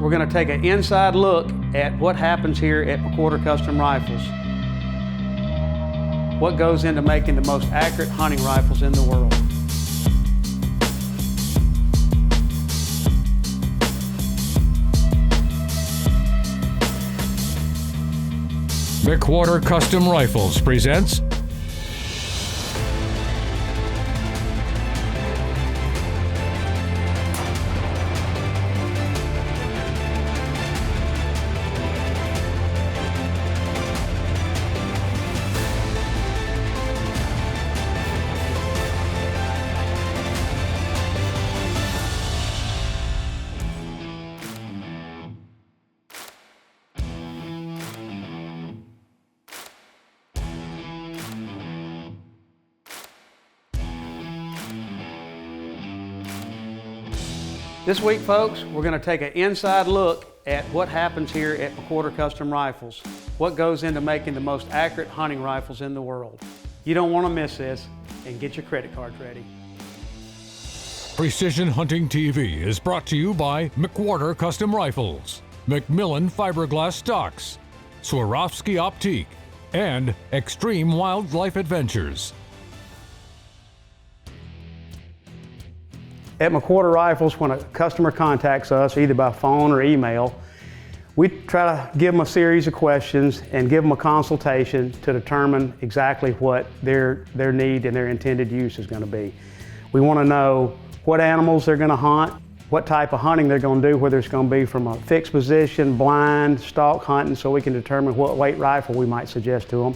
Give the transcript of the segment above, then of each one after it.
we're going to take an inside look at what happens here at McWhorter Custom Rifles. What goes into making the most accurate hunting rifles in the world. McWhorter Custom Rifles presents This week, folks, we're going to take an inside look at what happens here at McWhorter Custom Rifles. What goes into making the most accurate hunting rifles in the world. You don't want to miss this, and get your credit cards ready. Precision Hunting TV is brought to you by McWhorter Custom Rifles, Macmillan Fiberglass Stocks, Swarovski Optique, and Extreme Wildlife Adventures. At McWhorter Rifles, when a customer contacts us, either by phone or email, we try to give them a series of questions and give them a consultation to determine exactly what their need and their intended use is going to be. We want to know what animals they're going to hunt, what type of hunting they're going to do, whether it's going to be from a fixed position, blind, stalk hunting, so we can determine what weight rifle we might suggest to them.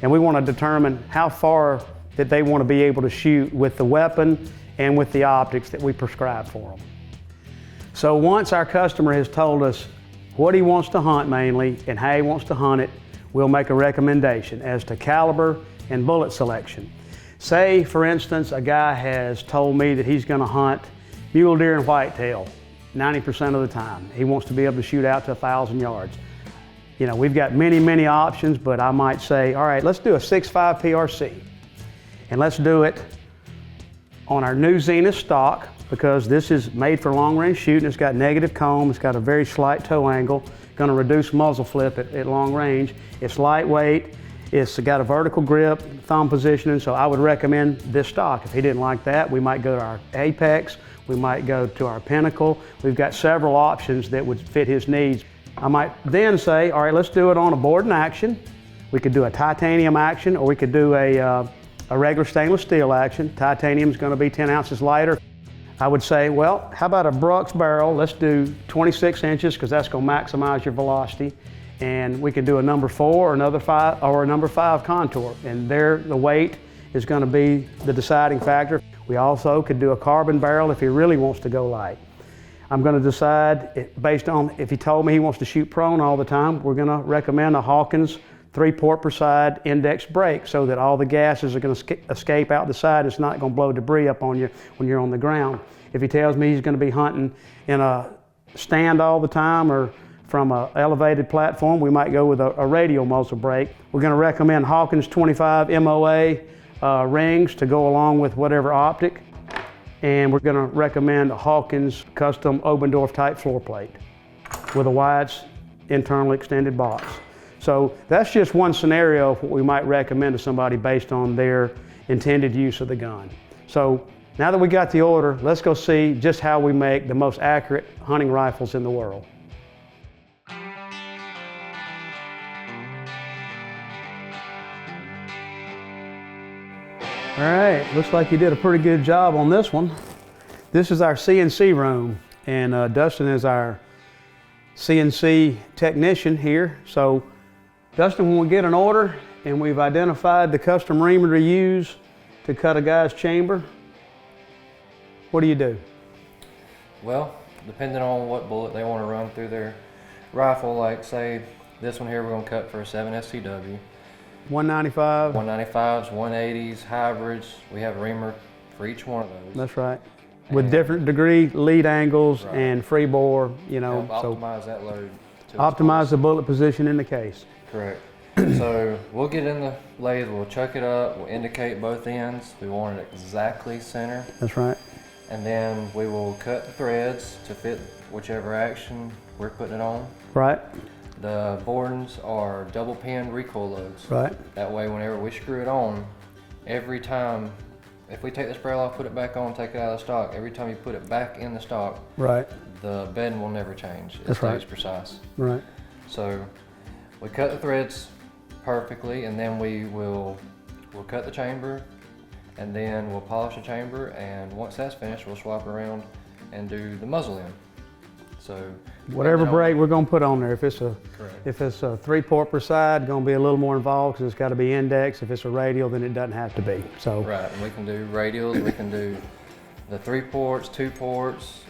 And we want to determine how far that they want to be able to shoot with the weapon and with the optics that we prescribe for them. So once our customer has told us what he wants to hunt mainly and how he wants to hunt it, we'll make a recommendation as to caliber and bullet selection. Say, for instance, a guy has told me that he's going to hunt mule deer and whitetail 90% of the time. He wants to be able to shoot out to 1,000 yards. You know, we've got many options, but I might say, all right, let's do a 6.5 PRC, and let's do it on our new Zenith stock, because this is made for long range shooting. It's got negative comb, it's got a very slight toe angle, going to reduce muzzle flip at long range. It's lightweight, it's got a vertical grip, thumb positioning, so I would recommend this stock. If he didn't like that, we might go to our Apex, we might go to our Pinnacle. We've got several options that would fit his needs. I might then say, all right, let's do it on a board and action. We could do a titanium action, or we could do a regular stainless steel action. Titanium is going to be 10 ounces lighter. I would say, well, how about a Brooks barrel? Let's do 26 inches, because that's going to maximize your velocity. And we could do a number 4 or another 5 or a number 5 contour. And there, the weight is going to be the deciding factor. We also could do a carbon barrel if he really wants to go light. I'm going to decide based on, if he told me he wants to shoot prone all the time, we're going to recommend a Hawkins 3-port per side index brake, so that all the gases are going to escape out the side. It's not going to blow debris up on you when you're on the ground. If he tells me he's going to be hunting in a stand all the time or from an elevated platform, we might go with a radial muzzle brake. We're going to recommend Hawkins 25 MOA rings to go along with whatever optic. And we're going to recommend a Hawkins custom Obendorf type floor plate with a wide internal extended box. So that's just one scenario of what we might recommend to somebody based on their intended use of the gun. So now that we got the order, let's go see just how we make the most accurate hunting rifles in the world. All right, looks like you did a pretty good job on this one. This is our CNC room, and Dustin is our CNC technician here. So Dustin, when we get an order and we've identified the custom reamer to use to cut a guy's chamber, what do you do? Well, depending on what bullet they want to run through their rifle, like say this one here we're going to cut for a 7 SCW. 195? 195s, 180s, hybrids. We have a reamer for each one of those. That's right. With different degree lead angles and free bore, you know. Optimize that load. Optimize the bullet position in the case. Correct. So we'll get in the lathe, we'll chuck it up, we'll indicate both ends. We want it exactly center. That's right. and then we will cut the threads to fit whichever action we're putting it on. Right. The boardings are double pin recoil loads. Right. That way whenever we screw it on, every time, if we take this barrel off, put it back on, take it out of the stock, every time you put it back in the stock, right, the bedding will never change. It That's stays right. precise. Right. So we cut the threads perfectly, and then we'll cut the chamber, and then we'll polish the chamber, and once that's finished, we'll swap around and do the muzzle end. So Whatever brake we're going to put on there, if it's a Correct. if it's a 3-port per side, going to be a little more involved because it's got to be index. If it's a radial, then it doesn't have to be. So Right, and we can do radials, we can do the 3 ports, 2 ports,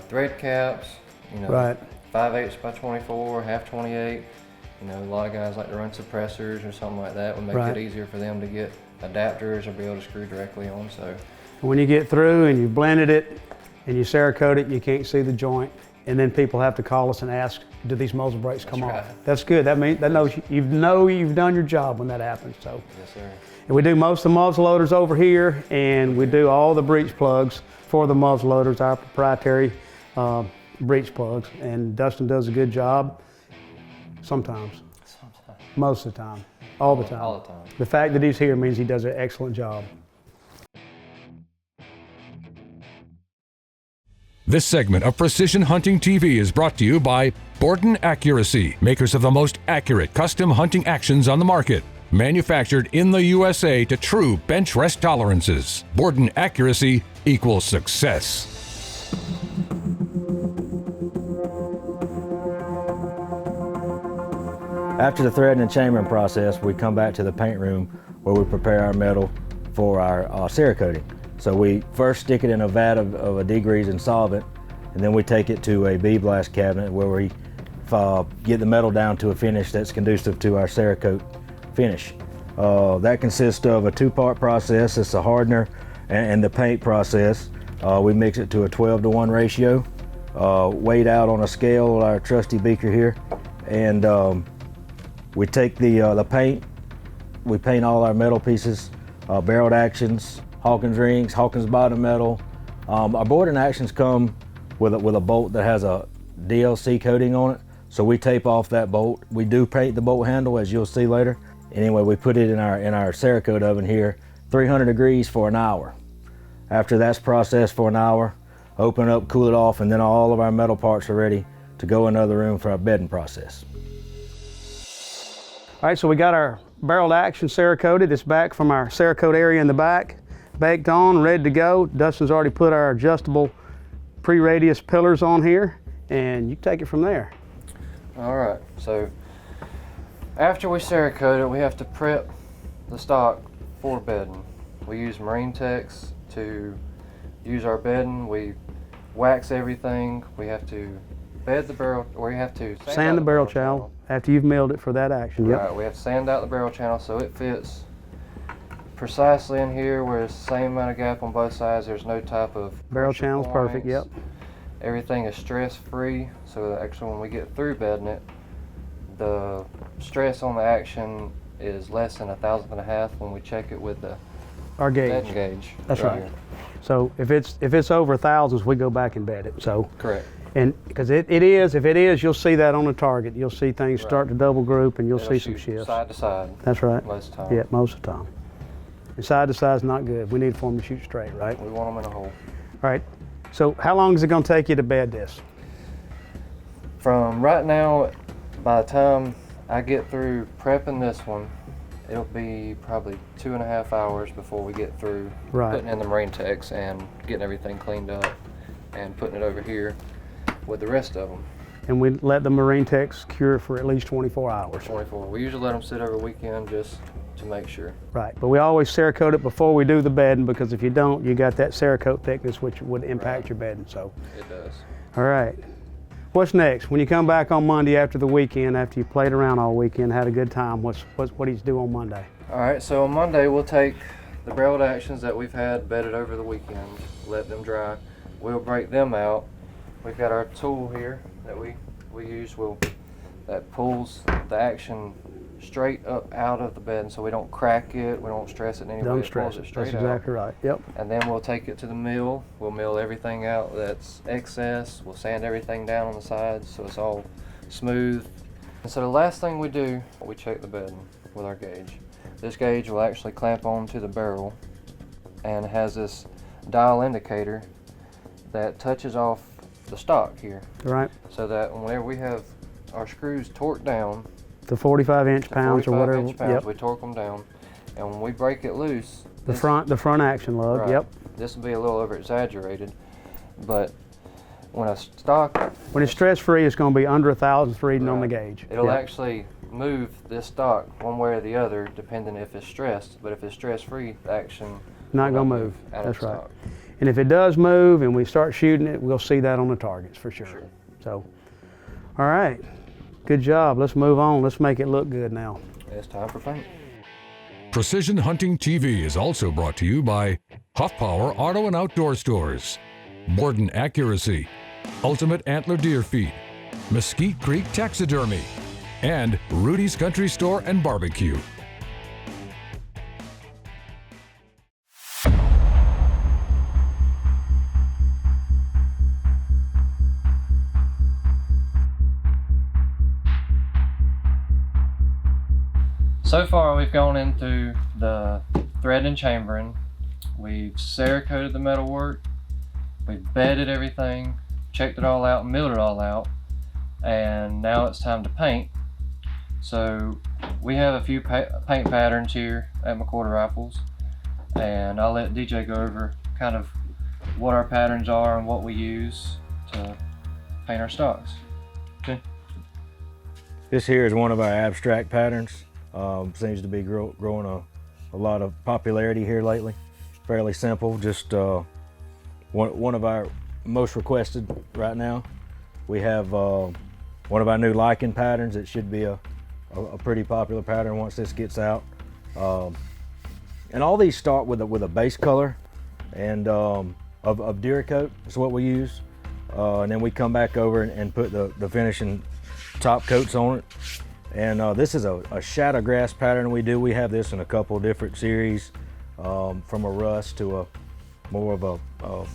thread caps, you know, Right. 5/8 by 24, half 28. You know, a lot of guys like to run suppressors or something like that. Would make Right. it easier for them to get adapters or be able to screw directly on. So when you get through and you blended it and you Cerakote it, you can't see the joint, and then people have to call us and ask, do these muzzle brakes come That's off? right. That's good. That means you've done your job when that happens. So. yes, sir. And we do most of the muzzle loaders over here, and we do all the breech plugs for the muzzle loaders, our proprietary breech plugs. And Dustin does a good job sometimes, Sometimes. most of the time, all the time. All the time. The fact that he's here means he does an excellent job. This segment of Precision Hunting TV is brought to you by Borden Accuracy, makers of the most accurate custom hunting actions on the market. Manufactured in the USA to true bench rest tolerances. Borden Accuracy equals success. After the threading and chambering process, we come back to the paint room where we prepare our metal for our Cerakoting. So we first stick it in a vat of a degreasing solvent, and then we take it to a bead blast cabinet where we get the metal down to a finish that's conducive to our Cerakote finish. That consists of a 2-part process. It's a hardener and the paint process. We mix it to a 12-to-1 ratio, weighed out on a scale, our trusty beaker here, and we take the paint, we paint all our metal pieces, barreled actions, Hawkins rings, Hawkins bottom metal. Our boarding actions come with a bolt that has a DLC coating on it, so we tape off that bolt. We do paint the bolt handle, as you'll see later. Anyway, we put it in our Cerakote oven here, 300 degrees for an hour. After that's processed for an hour, open it up, cool it off, and then all of our metal parts are ready to go in another room for our bedding process. All right, so we got our barreled action Cerakoted. It's back from our Cerakote area in the back, baked on, ready to go. Dustin's already put our adjustable pre-radius pillars on here, and you can take it from there. All right, so after we Cerakote it, we have to prep the stock for bedding. We use Marine Tex to use our bedding. We wax everything. We have to bed the barrel, or we have to Sand the barrel channel after you've milled it for that action. Yep. Right, we have to sand out the barrel channel so it fits precisely in here where it's the same amount of gap on both sides. There's no type of Barrel pressure channel's perfect, points. yep. Everything is stress-free, so that actually when we get through bedding it, the stress on the action is less than 1/1000 when we check it with the Our gauge. bedding gauge. That's right. here. So if it's over thousands, we go back and bed it. So, Correct. and because if it is, you'll see that on the target. You'll see things start to double group, and you'll It'll see some shoot shifts. side to side That's right. most of the time. Yeah, most of the time. And side to side is not good. We need for them to shoot straight, right? We want them in a hole. All right. So how long is it going to take you to bed this? From right now, by the time I get through prepping this one, it'll be probably 2.5 hours before we get through Right. putting in the Marine Tex and getting everything cleaned up and putting it over here with the rest of them. And we let the Marine Tex cure for at least 24 hours. 24. We usually let them sit over the weekend just to make sure. Right. But we always Cerakote it before we do the bedding, because if you don't, you got that Cerakote thickness, which would impact your bedding. So, It does. all right. What's next? When you come back on Monday after the weekend, after you played around all weekend, had a good time, what do you do on Monday? All right, so on Monday we'll take the barreled actions that we've had bedded over the weekend, let them dry. We'll break them out. We've got our tool here that we use that pulls the action straight up out of the bedding, so we don't crack it, we don't stress it in any way. Don't It stress pulls it. straight That's out. exactly right. Yep. And then we'll take it to the mill. We'll mill everything out that's excess. We'll sand everything down on the sides so it's all smooth. And so the last thing we do, we check the bedding with our gauge. This gauge will actually clamp onto the barrel and has this dial indicator that touches off the stock here. Right. So that whenever we have our screws torqued down, The 45 inch to pounds or 45 whatever. inch pounds, Yep. we torque them down. And when we break it loose, The front action lug. right, Yep. this will be a little over exaggerated, but when a stock, When it's stress free, it's going to be under 1,000 reading on the right, gauge. it'll Yep. actually move this stock one way or the other depending if it's stressed. But if it's stress free, the action Not will going to move. out of That's the right. stock. And if it does move and we start shooting it, we'll see that on the targets for sure. Sure. So, all right. Good job. Let's move on. Let's make it look good now. It's time for paint. Precision Hunting TV is also brought to you by Huff Power Auto and Outdoor Stores, Borden Accuracy, Ultimate Antler Deer Feed, Mesquite Creek Taxidermy, and Rudy's Country Store and Barbecue. So far we've gone into the thread and chambering, we've Cerakoted the metalwork, we've bedded everything, checked it all out, milled it all out, and now it's time to paint. So we have a few paint patterns here at McWhorter Rifles, and I'll let DJ go over kind of what our patterns are and what we use to paint our stocks. Okay. This here is one of our abstract patterns. Seems to be growing a lot of popularity here lately. Fairly simple, just one of our most requested right now. We have one of our new lichen patterns. It should be a pretty popular pattern once this gets out. And all these start with a base color and of Cerakote is what we use. And then we come back over and put the finishing top coats on it. And this is a shadow grass pattern we do. We have this in a couple different series, from a rust to a more of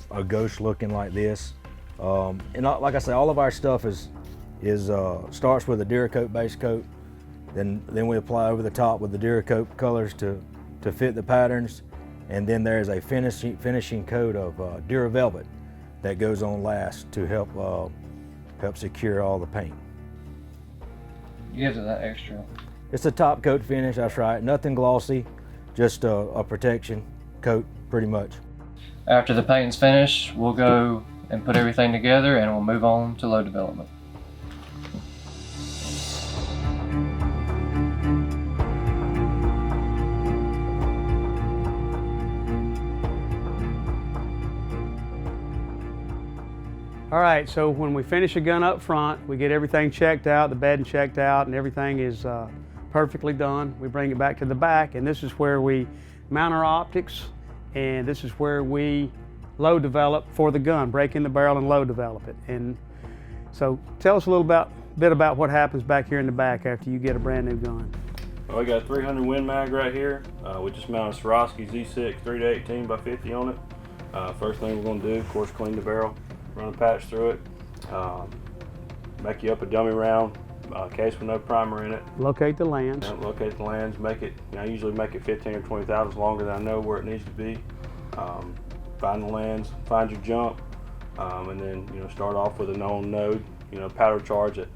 a ghost looking like this. And like I say, all of our stuff starts with a Cerakote base coat. Then we apply over the top with the Cerakote colors to fit the patterns. And then there's a finishing coat of Duravelvet that goes on last to help secure all the paint. Gives it that extra. It's a top coat finish, that's right. Nothing glossy, just a protection coat, pretty much. After the paint's finished, we'll go and put everything together and we'll move on to load development. All right, so when we finish a gun up front, we get everything checked out, the bedding checked out, and everything is perfectly done. We bring it back to the back, and this is where we mount our optics, and this is where we load develop for the gun, break in the barrel and load develop it. And so tell us a little bit about what happens back here in the back after you get a brand new gun. Well, we got a 300 Win Mag right here. We just mounted a Cerakote Z6 3-18 by 50 on it. First thing we're going to do, of course, clean the barrel, run a patch through it, make you up a dummy round, case with no primer in it. Locate the lands. Locate the lands, make it, I usually make it 15 or 20 thousandths longer than I know where it needs to be. Find the lands, find your jump, and then start off with a known node, powder charge it,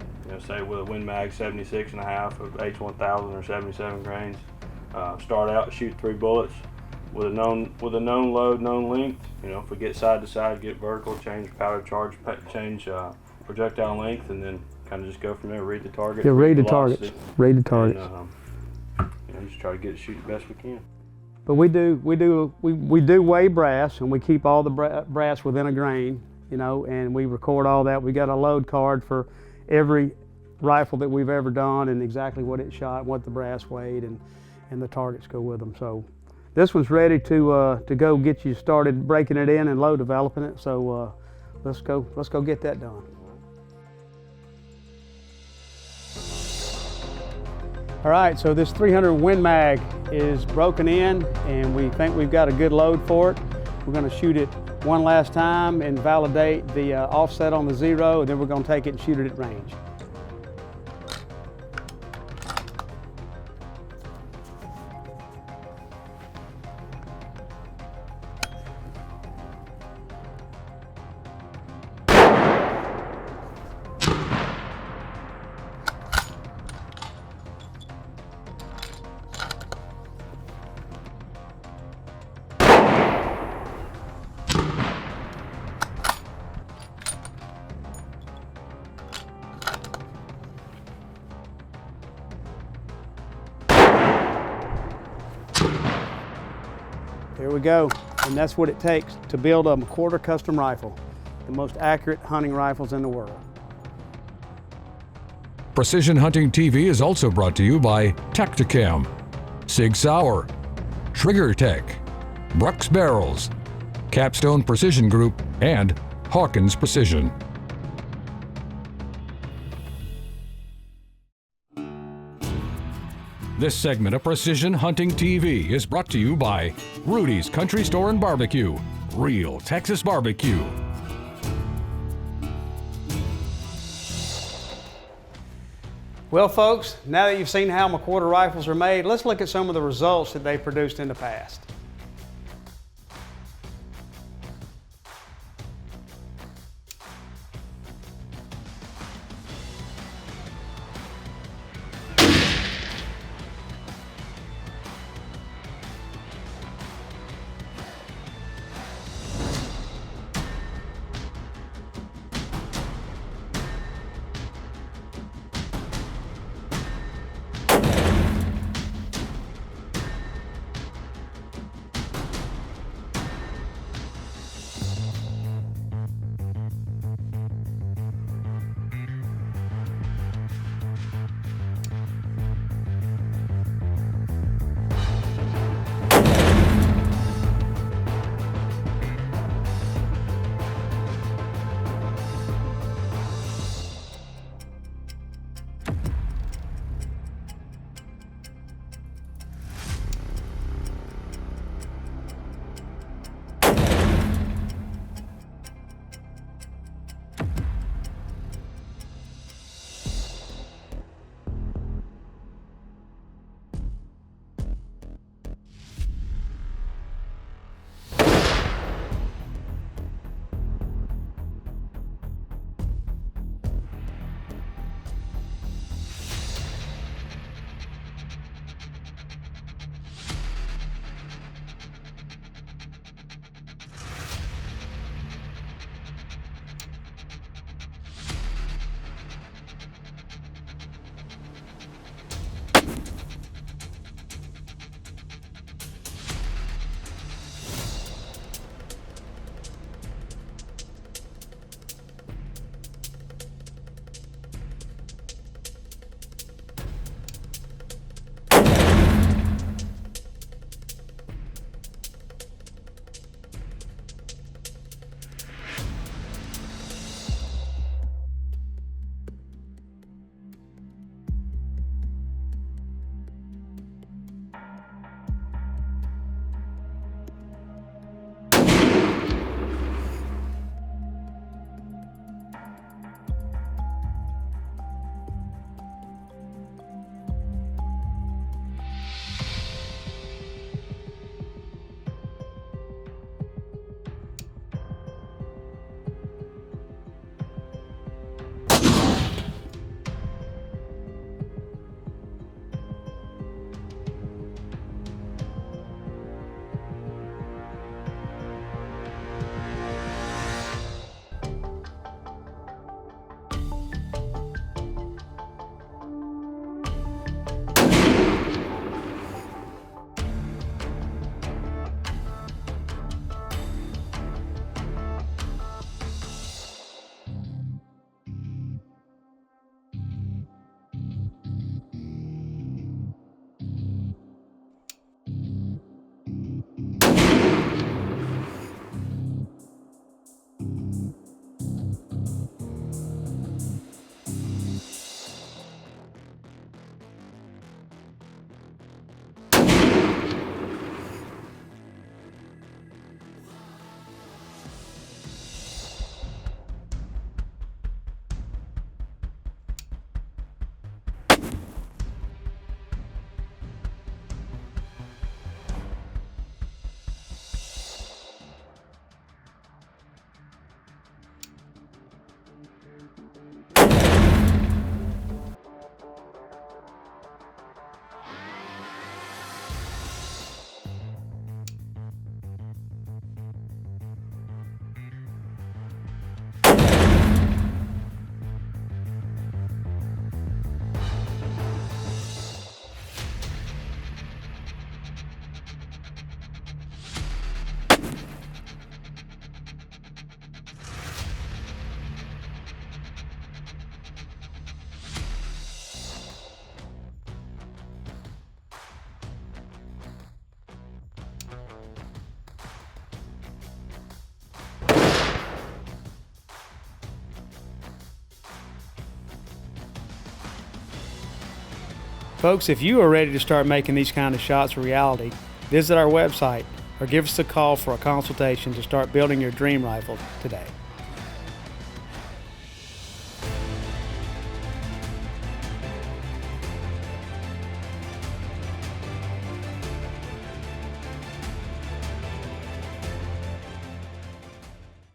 say with a Win Mag 76.5 of H1000 or 77 grains. Start out, shoot 3 bullets with a known load, known length. If we get side to side, get vertical, change powder charge, change projectile length, and then kind of just go from there. Read the target. Yeah, read the velocity, targets. Read the targets. And, just try to get it shoot the best we can. But we do weigh brass, and we keep all the brass within a grain, and we record all that. We got a load card for every rifle that we've ever done and exactly what it shot, what the brass weighed, and the targets go with them. So this one's ready to go get you started breaking it in and load developing it. So let's go get that done. All right, so this 300 Win Mag is broken in and we think we've got a good load for it. We're going to shoot it one last time and validate the offset on the 0, and then we're going to take it and shoot it at range. There we go, and that's what it takes to build a McWhorter Custom Rifle, the most accurate hunting rifles in the world. Precision Hunting TV is also brought to you by Tacticam, Sig Sauer, Trigger Tech, Brooks Barrels, Capstone Precision Group, and Hawkins Precision. This segment of Precision Hunting TV is brought to you by Rudy's Country Store and Barbecue, real Texas barbecue. Well folks, now that you've seen how McWhorter rifles are made, let's look at some of the results that they've produced in the past. Folks, if you are ready to start making these kind of shots a reality, visit our website or give us a call for a consultation to start building your dream rifle today.